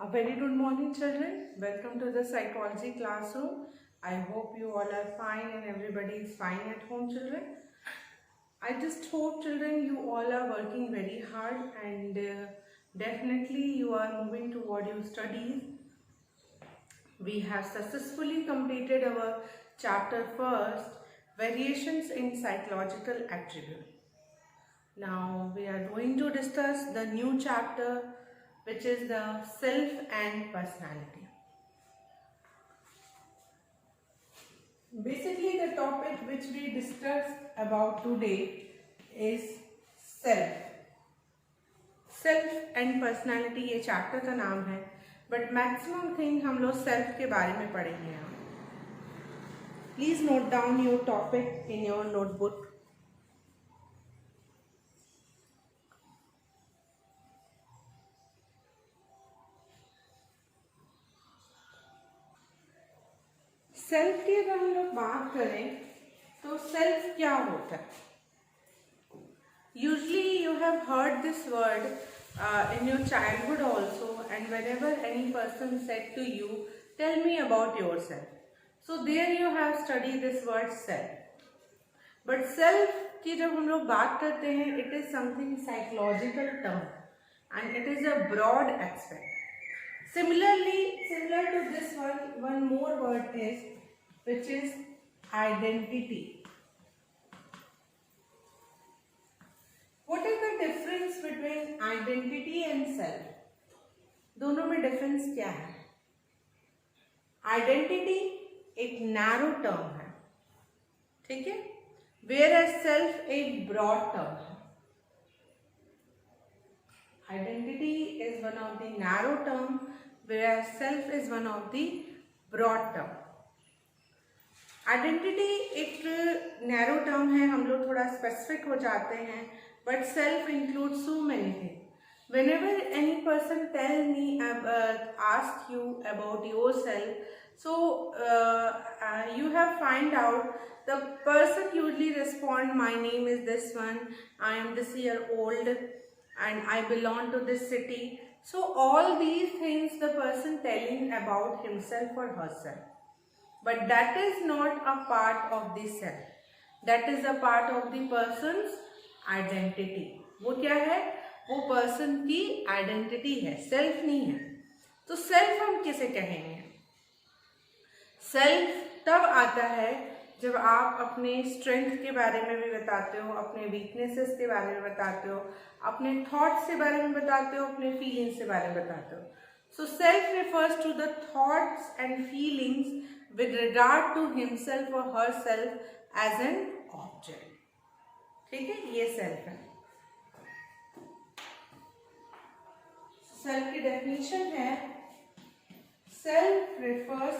A very good morning, children. Welcome to the psychology classroom. I hope you all are fine and everybody is fine at home, children. I just hope, children, you all are working very hard and definitely you are moving toward your studies. We have successfully completed our chapter first, Variations in Psychological Attribute. Now we are going to discuss the new chapter, which is the self and personality. Basically, the topic which we discussed about today is self. Self and personality ये chapter का नाम है, but maximum thing हम लोग self के बारे में पढ़ेंगे यहाँ. Please note down your topic in your notebook. Self की अगर हम लोग बात करें तो सेल्फ क्या होता है? Usually you have heard this word in your childhood also, and whenever any person said to you, tell me about yourself. So there you have studied this word self. But self की जब हम लोग बात करते हैं, it is something psychological term and it is a broad aspect. Similar to this one more word is, which is identity. What is the difference between identity and self? दोनों में difference क्या है? आइडेंटिटी एक narrow term है, ठीक है, whereas self एक broad term है. Identity is one of the narrow term, whereas self is one of the broad term. Identity एक नैरो टर्म है, हम लोग थोड़ा स्पेसिफिक हो जाते हैं, but self includes so many things. Whenever any person tell me, ask you about yourself, so you have find out, the person usually respond, my name is this one, I am this year old and I belong to this city. So all these things the person telling about himself or herself. But that is not a part of the self. That is a part of the person's identity. वो क्या है? वो person की identity है, self नहीं है. तो self हम किसे कहेंगे? Self तब आता है जब आप अपने strength के बारे में भी बताते हो, अपने weaknesses के बारे में बताते हो, अपने thoughts के बारे में बताते हो, अपने feelings के बारे में बताते हो. So self refers to the thoughts and feelings with regard to himself or herself as an object. ठीक है, ये सेल्फ है. सेल्फ की डेफिनेशन है, self refers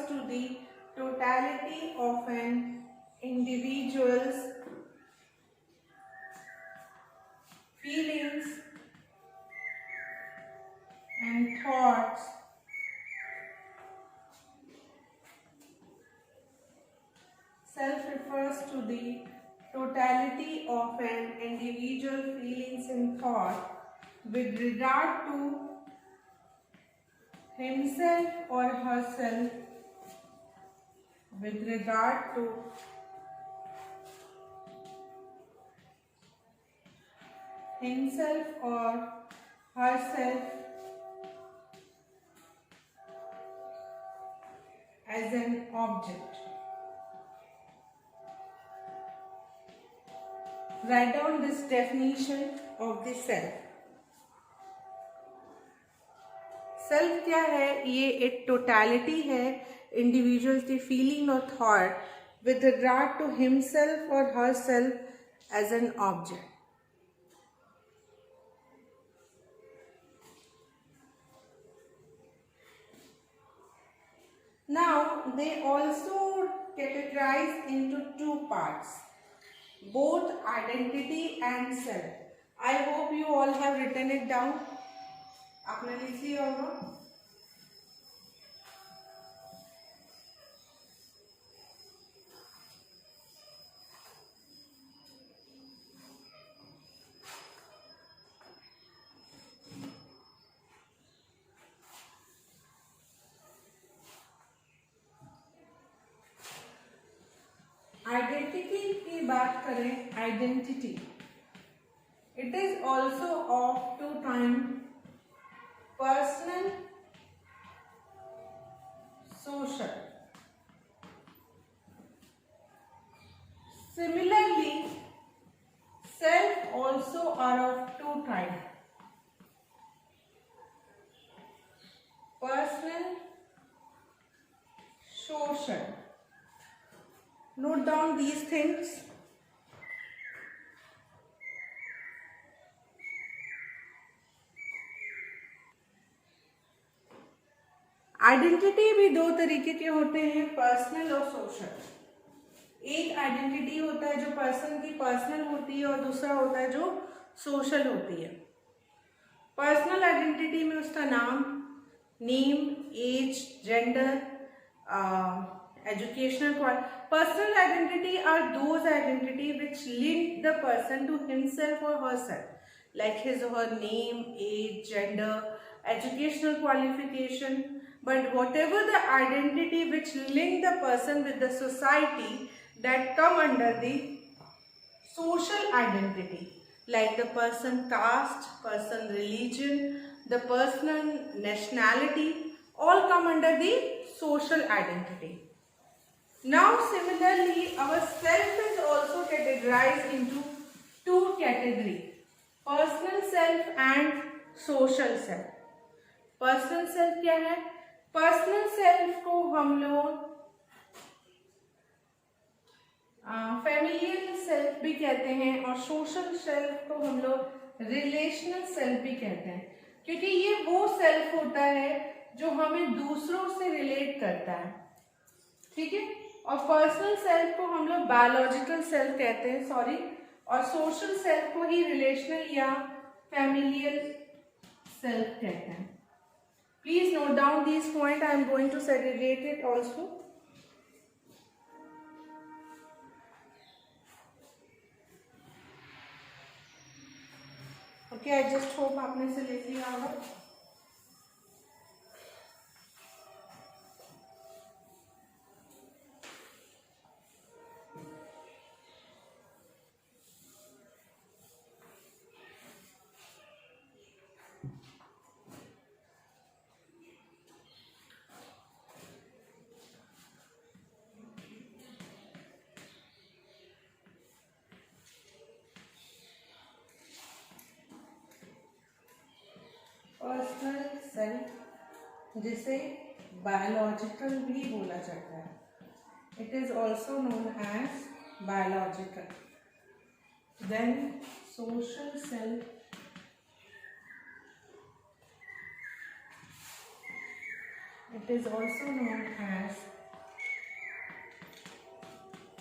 to the totality of an individual's feelings and thoughts self refers to the totality of an individual feelings and thought with regard to himself or herself, as an object. Write down this definition of the self. Self क्या है? ये एक totality है individual की feeling और thought with regard to himself और herself as an object. Now they also categorized into two parts, both identity and self. I hope you all have written it down. आपने लिख लिया होगा. Identity की बात करें, identity it is also of two time, personal, social. Similarly, self also are of two type, personal, social. Note down these things. Identity भी दो तरीके के होते हैं, पर्सनल और सोशल। एक आइडेंटिटी होता है जो पर्सन की पर्सनल होती है और दूसरा होता है जो सोशल होती है। पर्सनल आइडेंटिटी में उसका नाम, name, age, gender, educational quality. Personal identity are those identity which link the person to himself or herself, like his or her name, age, gender, educational qualification. But whatever the identity which link the person with the society, that come under the social identity, like the person caste, person religion, the person nationality, all come under the social identity. Now similarly, our self is also categorized into two categories, personal self and social self. Personal self क्या है? Personal self को हम लोग familial self भी कहते हैं और social self को हम लोग रिलेशनल सेल्फ भी कहते हैं, क्योंकि ये वो सेल्फ होता है जो हमें दूसरों से रिलेट करता है, ठीक है। और पर्सनल सेल्फ को हम लोग बायोलॉजिकल सेल्फ कहते हैं, सॉरी, और सोशल सेल्फ को ही रिलेशनल या फैमिलियल सेल्फ कहते हैं। Please note down this point, I am going to segregate it also. Okay, I just hope आपने से लिख लिया होगा। पर्सनल सेल्फ, जिसे बायोलॉजिकल भी बोला जाता है, it is also known as biological. Then social self, it is also known as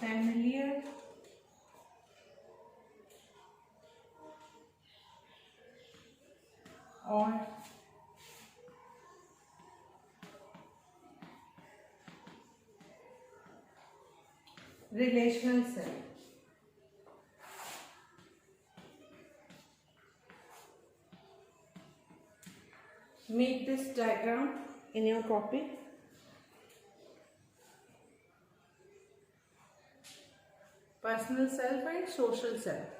familiar or relational self. Make this diagram in your copy. Personal self and social self.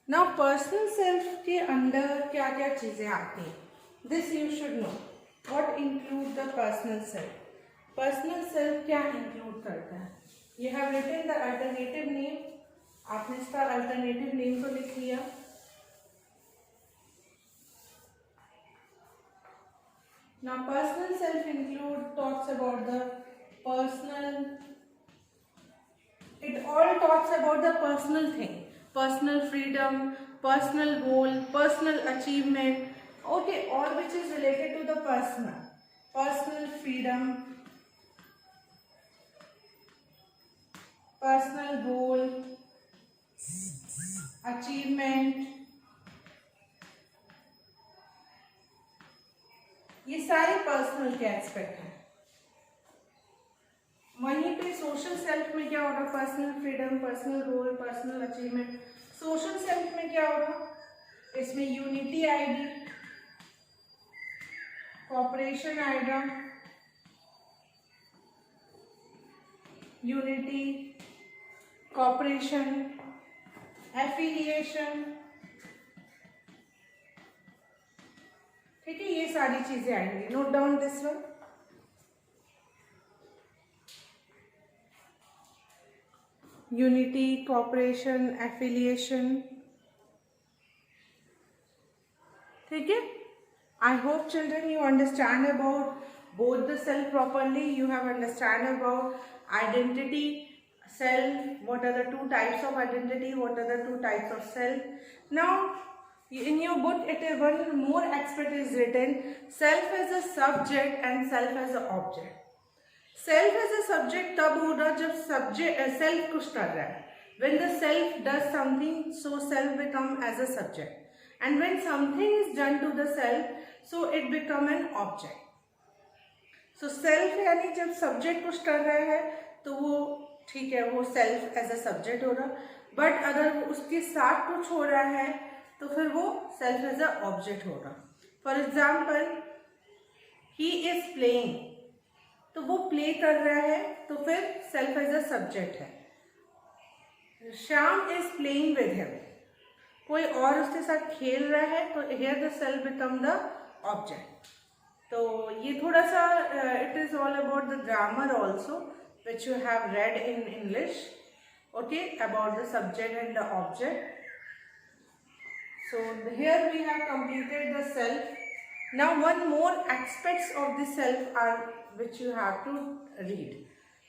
Now personal self के अंदर क्या क्या चीजें आती हैं? This you should know. What include the personal self? Personal self क्या include करता है? You have written the alternative name. आपने इसका alternative name को लिख लिया। Now personal self include talks about the personal, it all talks about the personal thing, personal freedom, personal goal, personal achievement, okay, all which is related to the personal freedom, personal goal, achievement, ये सारे personal के aspect हैं। वहीं पे social self में क्या होगा? Personal freedom, personal goal, personal achievement. Social self में क्या होगा? इसमें यूनिटी आएगी, कॉपरेशन आएगा, यूनिटी, कॉपरेशन, एफिलिएशन, ठीक है, ये सारी चीजें आएंगी। Note down this one. Unity, cooperation, affiliation, ठीक है। I hope children you understand about both the self properly. You have understand about identity, self, what are the two types of identity, what are the two types of self. Now in your book it is one more aspect is written, self as a subject and self as a object. Self as a subject तब होगा जब subject self कुछ कर रहा है. When the self does something, so self become as a subject. And when something is done to the self, so it become an object. So self यानी जब subject कुछ कर रहा है तो वो ठीक है, वो self as a subject हो रहा, but अगर उसके साथ कुछ हो रहा है तो फिर वो self as a object होगा. For example, he is playing, तो वो play कर रहा है तो फिर self as a subject है. Shyam is playing with him, कोई और उसके साथ खेल रहा है तो here the self become the object. तो ये थोड़ा सा it is all about the grammar also which you have read in English, okay, about the subject and the object. So here we have completed the self. Now one more aspects of the self are which you have to read.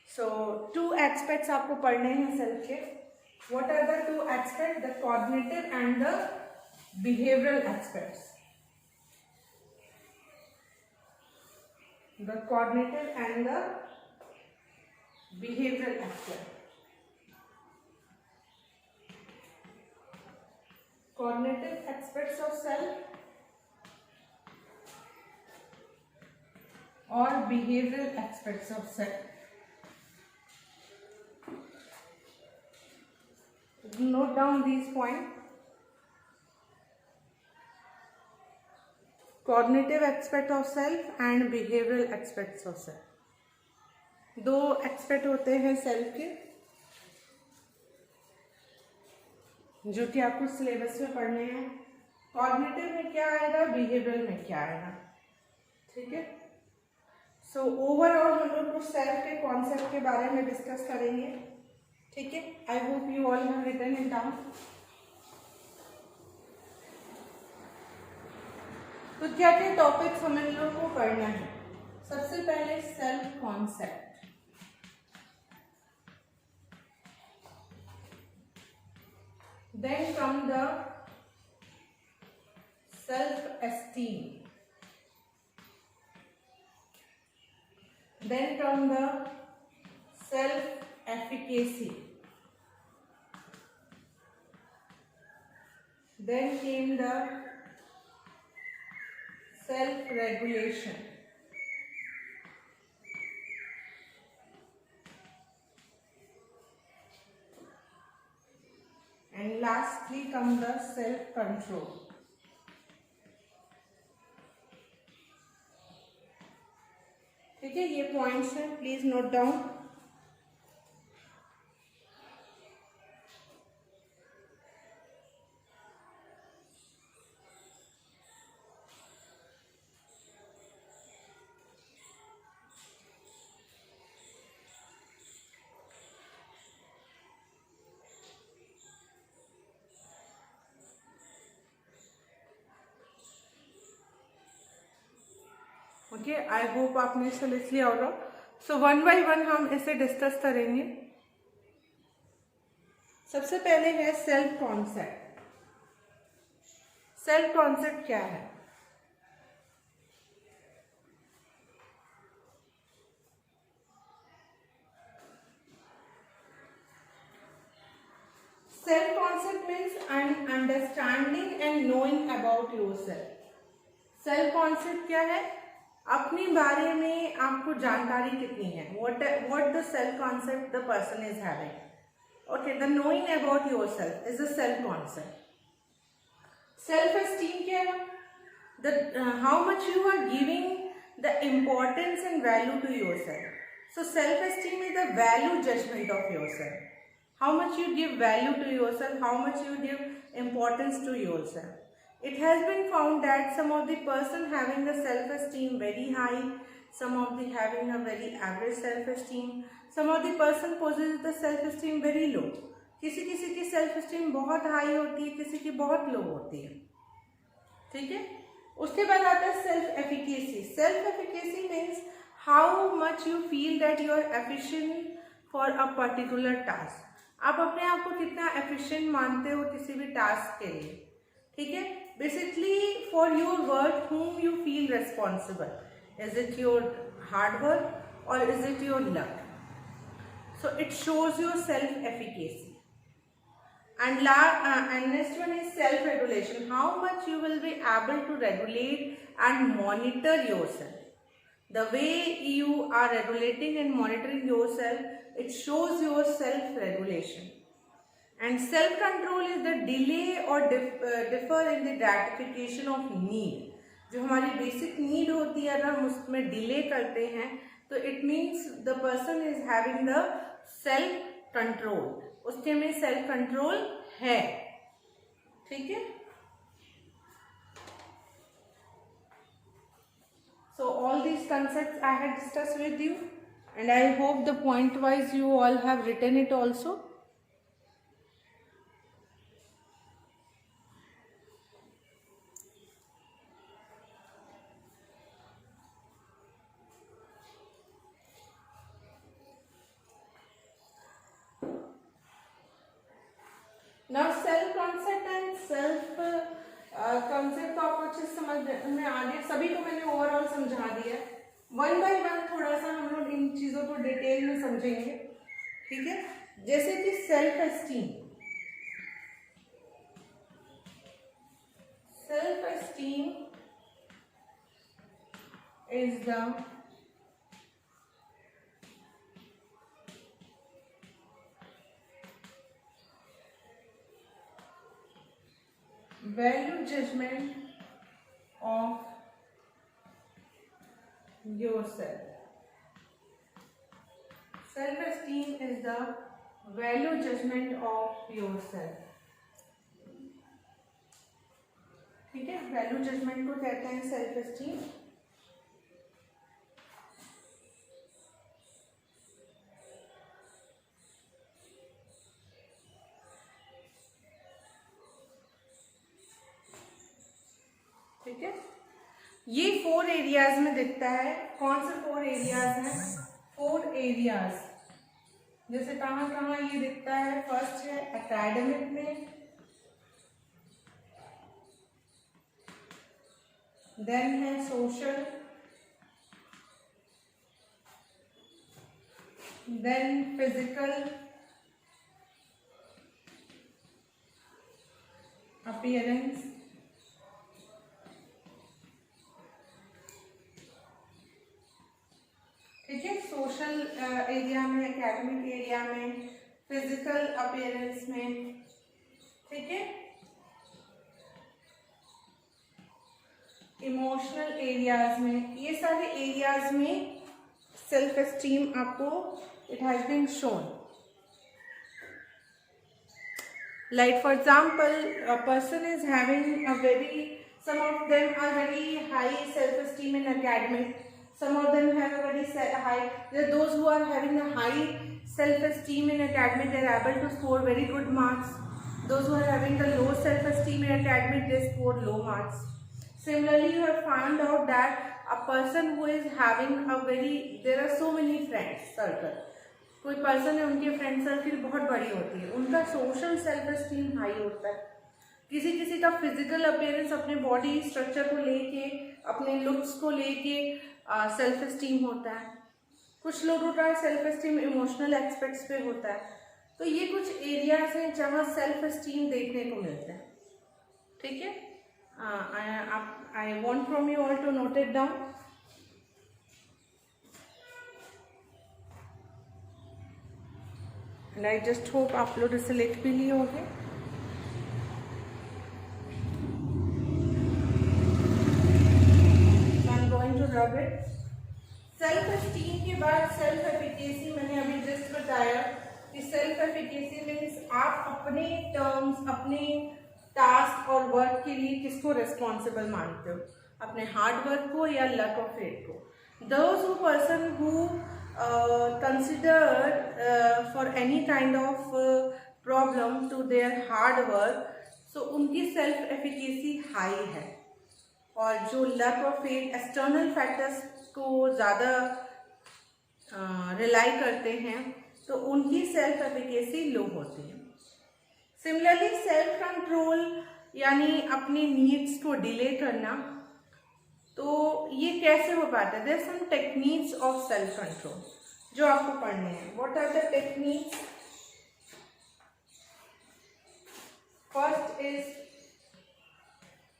So two aspects आपको पढ़ने हैं self के. What are the two aspects? The cognitive and the behavioral aspects. The cognitive and the behavioral aspect. Cognitive aspects of self or behavioral aspects of self. Note down these points. Cognitive aspect of self and behavioral aspects of self. दो aspect होते हैं self के जो कि आपको syllabus में पढ़ने हैं. कॉग्निटिव में क्या आएगा, बिहेवियरल में क्या आएगा, ठीक है. सो ओवरऑल हम लोग कुछ सेल्फ के कॉन्सेप्ट के बारे में डिस्कस करेंगे, ठीक है. I hope you all have written it down. तो क्या क्या टॉपिक्स हम इन लोगों को पढ़ना है. सबसे पहले self concept, then come the self esteem, then come the self efficacy, then came the self regulation, and lastly come the self control. ठीक है, ये पॉइंट्स हैं, please note down. Okay, I hope आपने इसे लिख लिया होगा. सो वन बाय वन हम इसे डिस्कस करेंगे. सबसे पहले है सेल्फ कॉन्सेप्ट. सेल्फ कॉन्सेप्ट क्या है? Means understanding and knowing about yourself. Self concept क्या है? अपने बारे में आपको जानकारी कितनी है, what the self concept the person is having. Okay, the knowing about yourself is a self concept. Self esteem क्या है? How much you are giving the importance and value to yourself. So self esteem is the value judgment of yourself. How much you give value to yourself, how much you give importance to yourself. It has been found that some of the person having the self-esteem very high, some of the having a very average self-esteem, some of the person possesses the self-esteem very low. किसी किसी की self-esteem बहुत high होती है, किसी की बहुत low होती है, ठीक है। उसके बाद आता है self-efficacy. Self-efficacy means how much you feel that you are efficient for a particular task. आप अपने आप को कितना efficient मानते हो किसी भी task के लिए, ठीक है। Basically for your work whom you feel responsible. Is it your hard work or is it your luck? So it shows your self-efficacy. And next one is self-regulation. How much you will be able to regulate and monitor yourself. The way you are regulating and monitoring yourself, it shows your self-regulation. And self-control is the delay or differ in the gratification of need. जो हमारी basic need होती है अगर हम उसमें delay करते हैं तो it means the person is having the self-control. उसके में self-control है, ठीक है। So all these concepts I had discussed with you, and I hope the point wise you all have written it also. Now self concept and self concept को आपको अच्छे से समझ में आ गया, सभी को मैंने ओवरऑल समझा दिया। वन बाय वन थोड़ा सा हम लोग इन चीज़ों को डिटेल में समझेंगे, ठीक है। जैसे कि self esteem, self esteem is the value judgment of yourself. Self-esteem is the value judgment of yourself. ठीक है, value judgment को कहते हैं self esteem. ठीक है, ये 4 एरियाज में दिखता है। कौन से 4 एरियाज हैं? 4 एरियाज, जैसे कहाँ कहाँ ये दिखता है? फर्स्ट है एकेडमिक में, देन है सोशल, देन फिजिकल अपीयरेंस, ठीक है। सोशल एरिया में, एकेडमिक एरिया में, फिजिकल अपीयरेंस में, ठीक है। इमोशनल एरियाज में, ये सारे एरियाज में सेल्फ एस्टीम आपको it has been shown. Like for example, a person is having a very, some of them are very high self esteem in academic. Some of them have a very high. Those who are having a high self-esteem in academic, they are able to score very good marks. Those who are having the low self-esteem in academic, they score low marks. Similarly, you have found out that a person who is having a very, there are so many friends circle. कोई person है उनके friend circle बहुत बड़ी होती है, उनका social self esteem high होता है। किसी किसी का फिजिकल अपीयरेंस, अपने बॉडी स्ट्रक्चर को लेके, अपने लुक्स को लेके सेल्फ एस्टीम होता है। कुछ लोगों का सेल्फ एस्टीम इमोशनल एस्पेक्ट्स पे होता है। तो ये कुछ एरियाज हैं जहाँ सेल्फ एस्टीम देखने को मिलते हैं, ठीक है। I want from you all to note it down. And I just hope आप लोग इसे लिख भी लिए होंगे। I am going to rub it. Self esteem के बाद सेल्फ एफिकेसी मैंने अभी जस्ट बताया कि सेल्फ एफिकेसी मीन्स आप अपने टर्म्स, अपने टास्क और वर्क के लिए किसको रिस्पॉन्सिबल मानते हो, अपने हार्ड वर्क को या लक ऑफ फेट को। Those who person who consider for any kind of problem to their hard work, so उनकी सेल्फ एफिकेसी हाई है। और जो लक और फेट एक्सटर्नल फैक्टर्स को ज़्यादा रिलाई करते हैं तो उनकी सेल्फ एफिकेसी लो होती है। सिमिलरली सेल्फ कंट्रोल यानी अपनी नीड्स को डिले करना, तो ये कैसे हो पाता है? There some techniques of self control जो आपको पढ़ने हैं। What are the techniques? First is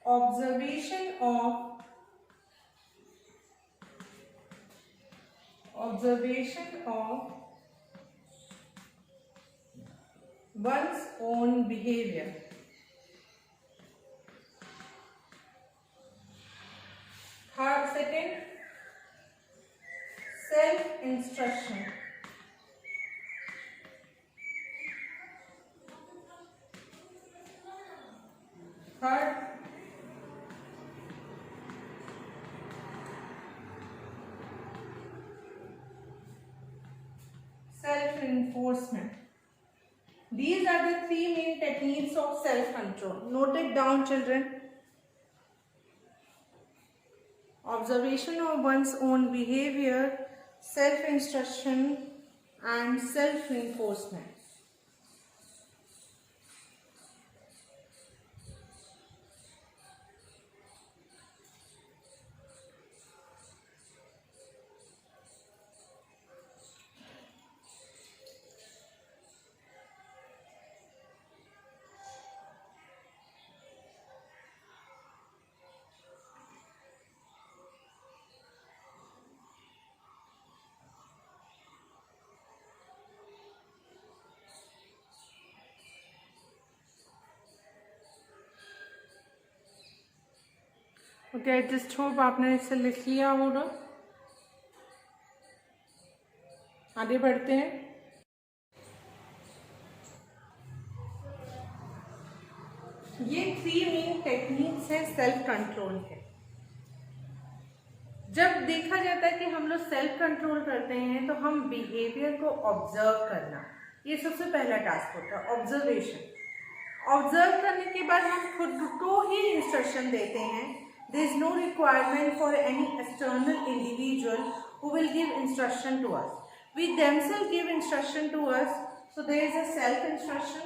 observation of one's own behavior. Second, self instruction. Third, self-reinforcement. These are the three main techniques of self-control. Note it down, children. Observation of one's own behavior, self-instruction, and self-reinforcement. Okay, I just hope आपने इसे लिख लिया होगा। आगे बढ़ते हैं। ये three main techniques है सेल्फ कंट्रोल के। जब देखा जाता है कि हम लोग सेल्फ कंट्रोल करते हैं तो हम बिहेवियर को ऑब्जर्व करना, ये सबसे पहला टास्क होता है, ऑब्जर्वेशन। ऑब्जर्व करने के बाद हम खुद को ही इंस्ट्रक्शन देते हैं। There is no requirement for any external individual who will give instruction to us, we themselves give instruction to us, so there is a self instruction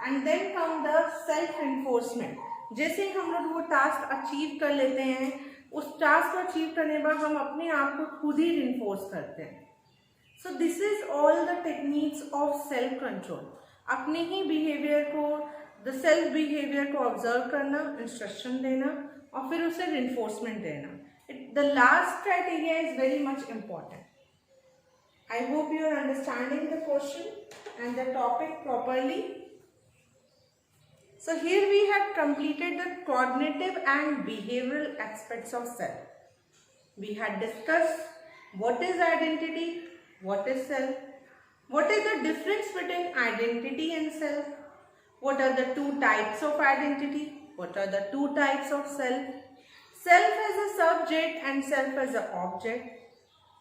and then come the self enforcement. जैसे ही हम लोग वो task achieve कर लेते हैं, उस task को अचीव करने के बाद हम अपने आप को खुद ही इन्फोर्स करते हैं। So this is all the techniques of self control. अपने ही बिहेवियर को, द सेल्फ बिहेवियर को ऑब्जर्व करना, इंस्ट्रक्शन देना और फिर उसे इन्फोर्समेंट देना। The last criteria is very much important. I hope you are understanding the question and the topic properly. So here we have completed the cognitive and behavioral aspects of self. We had discussed what is identity, what is self, what is the difference between identity and self, what are the two types of identity, what are the two types of self, self as a subject and self as an object.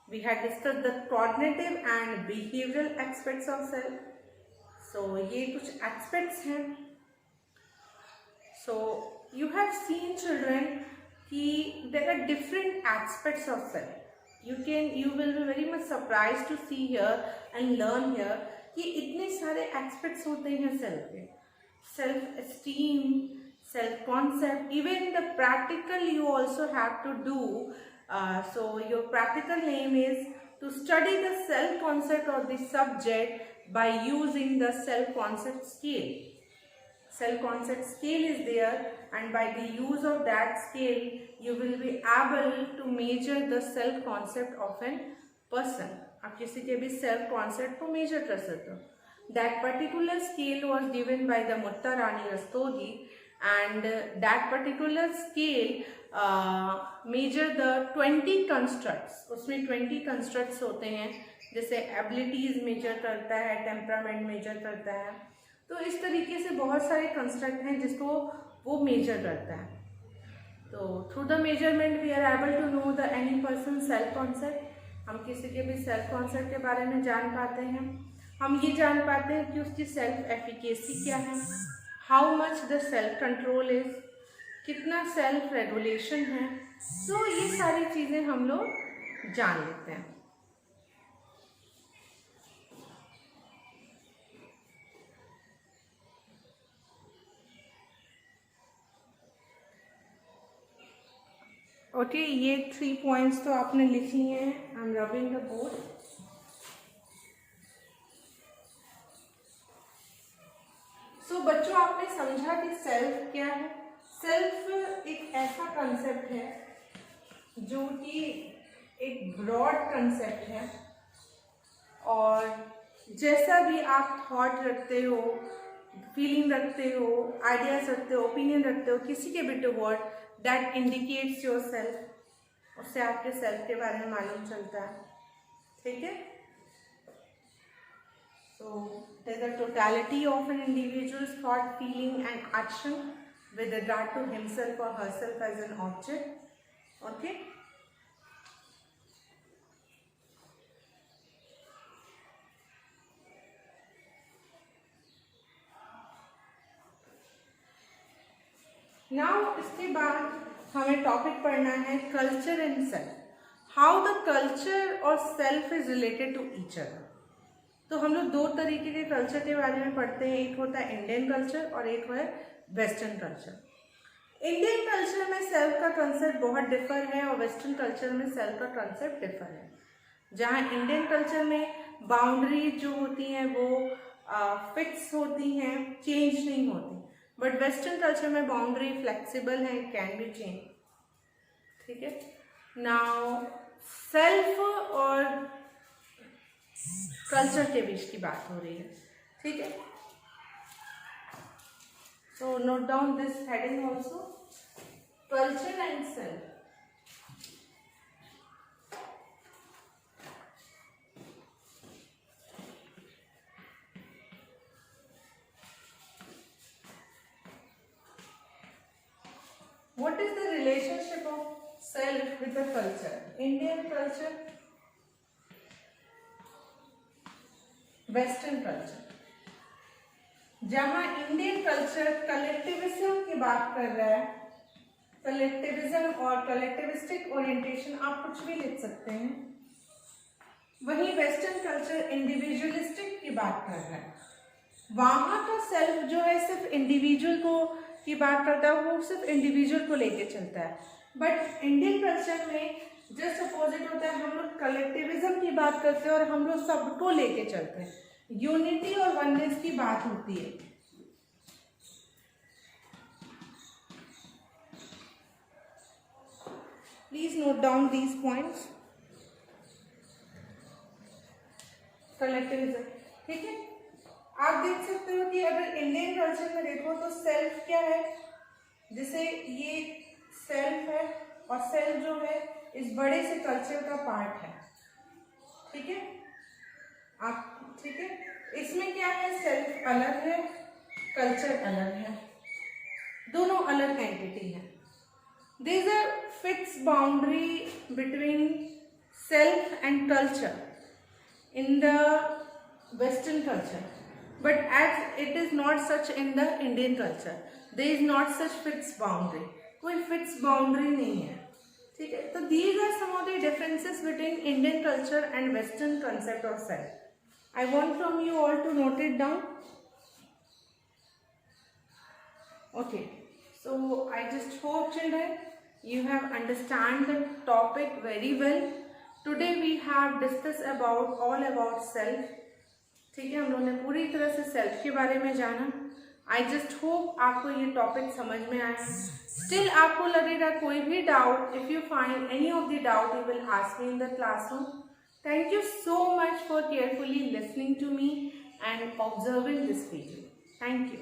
We had discussed the cognitive and behavioral aspects of self. So ये कुछ aspects हैं. So you have seen children कि there are different aspects of self. You will be very much surprised to see here and learn here कि इतने सारे aspects होते हैं self के. Self esteem, self concept, even the practical you also have to do. So your practical name is to study the self concept of the subject by using the self concept scale. Self concept scale is there, and by the use of that scale you will be able to measure the self concept of an person. आप किसी के भी self concept को measure कर सकते हो. That particular scale was given by the Mutta Rani Rastogi, and that particular scale measure the 20 constructs. उसमें 20 constructs होते हैं, जैसे abilities measure करता है, temperament measure करता है. तो इस तरीके से बहुत सारे कंस्ट्रक्ट हैं जिसको वो मेजर करता है. तो through the measurement we are able to know the any person self concept. हम किसी के भी सेल्फ कॉन्सेप्ट के बारे में जान पाते हैं. हम ये जान पाते हैं कि उसकी सेल्फ एफिकेसी क्या है, how much the self control is, कितना सेल्फ रेगुलेशन है. तो ये सारी चीज़ें हम लोग जान लेते हैं. ओके, ये 3 पॉइंट्स तो आपने लिख लिए हैं. I am rubbing the board. So बच्चों, आपने समझा कि सेल्फ क्या है. सेल्फ एक ऐसा कंसेप्ट है जो कि एक ब्रॉड कंसेप्ट है, और जैसा भी आप थॉट रखते हो, फीलिंग रखते हो, आइडियाज रखते हो, ओपिनियन रखते हो किसी के भी toward, that indicates your self. उससे आपके सेल्फ के बारे में मालूम चलता है. ठीक है. So it is the totality of an individual's thought, feeling and action with regard to himself or herself as an object. Okay. Now इसके बाद हमें टॉपिक पढ़ना है culture and self. How the culture और self is related to each other. तो हम लोग दो तरीके के कल्चर के बारे में पढ़ते हैं. एक होता है इंडियन कल्चर और एक है वेस्टर्न कल्चर. इंडियन कल्चर में सेल्फ का कंसेप्ट बहुत डिफर है और वेस्टर्न कल्चर में सेल्फ का कंसेप्ट डिफर है. जहाँ इंडियन कल्चर में बाउंड्री जो होती हैं वो फिक्स होती हैं, चेंज नहीं होती. बट वेस्टर्न कल्चर में बाउंड्री फ्लेक्सिबल है, कैन बी चेंज. ठीक है. नाउ सेल्फ और कल्चर के बीच की बात हो रही है. ठीक है. So note down this heading also, culture and self. What is the relationship of self with the culture? Indian culture, Western culture. जहाँ इंडियन कल्चर कलेक्टिविज्म की बात कर रहा है, कलेक्टिविज्म और कलेक्टिविस्टिक ओरिएंटेशन, आप कुछ भी लिख सकते हैं. वहीं वेस्टर्न कल्चर इंडिविजुअलिस्टिक की बात कर रहा है. वहाँ का सेल्फ जो है सिर्फ इंडिविजुअल को की बात करता है, वो सिर्फ इंडिविजुअल को लेके चलता है. बट इंडियन कल्चर में जस्ट अपोजिट होता है. हम लोग कलेक्टिविज्म की बात करते हैं और हम लोग सबको लेके चलते हैं. यूनिटी और वननेस की बात होती है. Please note down these points. Collectivism. ठीक है. आप देख सकते हो कि अगर इंडियन कल्चर में देखो तो सेल्फ क्या है, जैसे ये सेल्फ है और सेल्फ जो है इस बड़े से कल्चर का पार्ट है. ठीक है. आप ठीक है. इसमें क्या है, सेल्फ अलग है, कल्चर अलग है, दोनों अलग एंटिटी है. There is a fixed boundary between self and culture in the western culture, but as it is not such in the Indian culture. There is not such fixed boundary. कोई fixed boundary नहीं है. ठीक है. तो these are some of the differences between Indian culture and western concept of self. I want from you all to note it down. Okay, so I just hope children you have understand the topic very well. Today we have discuss about all about self. ठीक है, हम लोगों ने पूरी तरह से self के बारे में जाना। आई जस्ट होप आपको ये टॉपिक समझ में आए। स्टिल आपको लगेगा कोई भी doubt, if you find any of the doubt you will ask me in the classroom. Thank you so much for carefully listening to me and observing this video. Thank you.